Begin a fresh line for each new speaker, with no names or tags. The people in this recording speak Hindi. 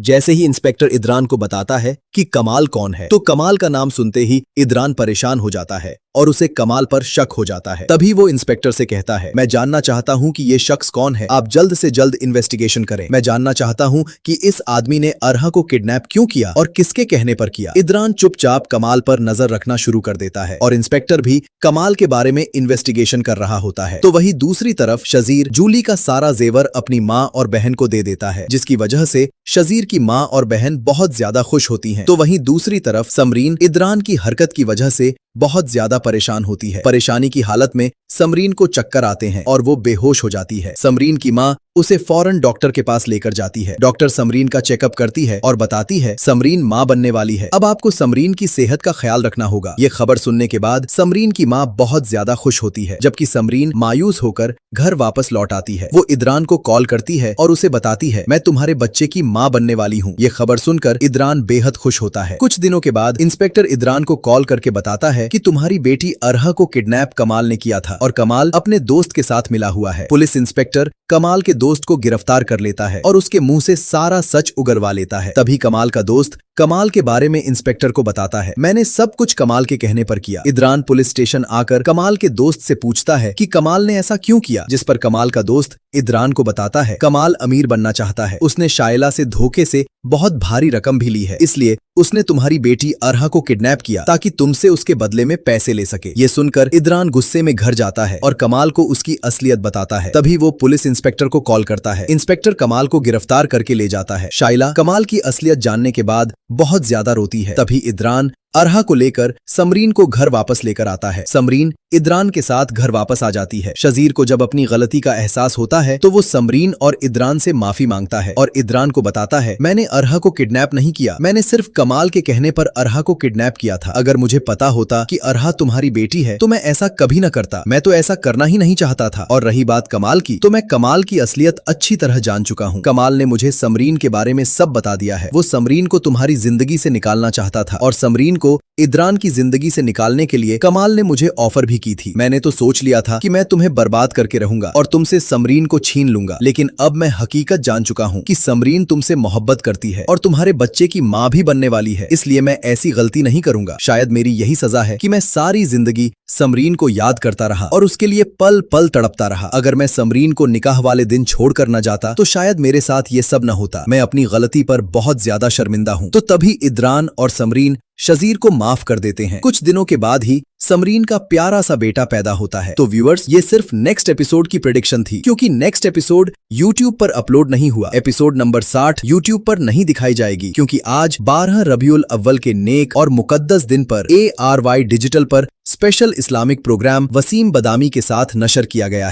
जैसे ही इंस्पेक्टर इदरान को बताता है कि कमाल कौन है, तो कमाल का नाम सुनते ही इदरान परेशान हो जाता है और उसे कमाल पर शक हो जाता है। तभी वो इंस्पेक्टर से कहता है, मैं जानना चाहता हूं कि ये शख्स कौन है, आप जल्द से जल्द इन्वेस्टिगेशन करें। मैं जानना चाहता हूं कि इस आदमी ने अरहा को किडनैप क्यों किया और किसके कहने पर किया। इदरान चुपचाप कमाल पर नजर रखना शुरू कर देता है और इंस्पेक्टर भी कमाल के बारे में इन्वेस्टिगेशन कर रहा होता है। तो वही दूसरी तरफ शजीर जूली का सारा जेवर अपनी माँ और बहन को दे देता है, जिसकी वजह से शजीर की माँ और बहन बहुत ज्यादा खुश होती हैं। तो वहीं दूसरी तरफ समरीन इदरान की हरकत की वजह से बहुत ज्यादा परेशान होती है। परेशानी की हालत में समरीन को चक्कर आते हैं और वो बेहोश हो जाती है। समरीन की माँ उसे फौरन डॉक्टर के पास लेकर जाती है। डॉक्टर समरीन का चेकअप करती है और बताती है समरीन माँ बनने वाली है। अब आपको समरीन की सेहत का ख्याल रखना होगा। ये खबर सुनने के बाद समरीन की माँ बहुत ज्यादा खुश होती है, जबकि समरीन मायूस होकर घर वापस लौट आती है। वो इदरान को कॉल करती है और उसे बताती है, मैं तुम्हारे बच्चे की माँ बनने वाली हूँ। ये खबर सुनकर इदरान बेहद खुश होता है। कुछ दिनों के बाद इंस्पेक्टर इदरान को कॉल करके बताता है कि तुम्हारी बेटी अरहा को किडनैप कमाल ने किया था और कमाल अपने दोस्त के साथ मिला हुआ है। पुलिस इंस्पेक्टर कमाल के दोस्त को गिरफ्तार कर लेता है और उसके मुंह से सारा सच उगलवा लेता है। तभी कमाल का दोस्त कमाल के बारे में इंस्पेक्टर को बताता है, मैंने सब कुछ कमाल के कहने पर किया। इदरान पुलिस स्टेशन आकर कमाल के दोस्त से पूछता है कि कमाल ने ऐसा क्यों किया, जिस पर कमाल का दोस्त इदरान को बताता है, कमाल अमीर बनना चाहता है। उसने शाइला से धोखे से बहुत भारी रकम भी ली है, इसलिए उसने तुम्हारी बेटी अरहा को किडनैप किया ताकि तुमसे उसके बदले में पैसे ले सके। ये सुनकर इदरान गुस्से में घर जाता है और कमाल को उसकी असलियत बताता है। तभी वो पुलिस इंस्पेक्टर को कॉल करता है। इंस्पेक्टर कमाल को गिरफ्तार करके ले जाता है। शाइला कमाल की असलियत जानने के बाद बहुत ज्यादा रोती है। तभी इदरान अरहा को लेकर समरीन को घर वापस लेकर आता है। समरीन इदरान के साथ घर वापस आ जाती है। शजीर को जब अपनी गलती का एहसास होता है तो वो समरीन और इदरान से माफी मांगता है और इदरान को बताता है, मैंने अरहा को किडनैप नहीं किया, मैंने सिर्फ कमाल के कहने पर अरहा को किडनैप किया था। अगर मुझे पता होता कि अरहा तुम्हारी बेटी है तो मैं ऐसा कभी न करता। मैं तो ऐसा करना ही नहीं चाहता था। और रही बात कमाल की, तो मैं कमाल की असलियत अच्छी तरह जान चुका हूँ। कमाल ने मुझे समरीन के बारे में सब बता दिया है। वो समरीन को तुम्हारी जिंदगी से निकालना चाहता था और समरीन को इदरान की जिंदगी से निकालने के लिए कमाल ने मुझे ऑफर भी की थी। मैंने तो सोच लिया था कि मैं तुम्हें बर्बाद करके रहूंगा और तुमसे समरीन को छीन लूंगा, लेकिन अब मैं हकीकत जान चुका हूँ कि समरीन तुमसे मोहब्बत करती है और तुम्हारे बच्चे की माँ भी बनने वाली है, इसलिए मैं ऐसी गलती नहीं करूंगा। शायद मेरी यही सजा है कि मैं सारी जिंदगी समरीन को याद करता रहा और उसके लिए पल पल तड़पता रहा। अगर मैं समरीन को निकाह वाले दिन छोड़कर न जाता तो शायद मेरे साथ ये सब न होता। मैं अपनी गलती पर बहुत ज्यादा शर्मिंदा हूँ। तो तभी इदरान और समरीन शजीर को माफ कर देते हैं। कुछ दिनों के बाद ही समरीन का प्यारा सा बेटा पैदा होता है। तो व्यूअर्स, ये सिर्फ नेक्स्ट एपिसोड की प्रेडिक्शन थी, क्योंकि नेक्स्ट एपिसोड YouTube पर अपलोड नहीं हुआ। एपिसोड नंबर 60 YouTube पर नहीं दिखाई जाएगी, क्योंकि आज 12 रबीउल अव्वल के नेक और मुकद्दस दिन पर ARY डिजिटल पर स्पेशल इस्लामिक प्रोग्राम वसीम बदामी के साथ नशर किया गया है।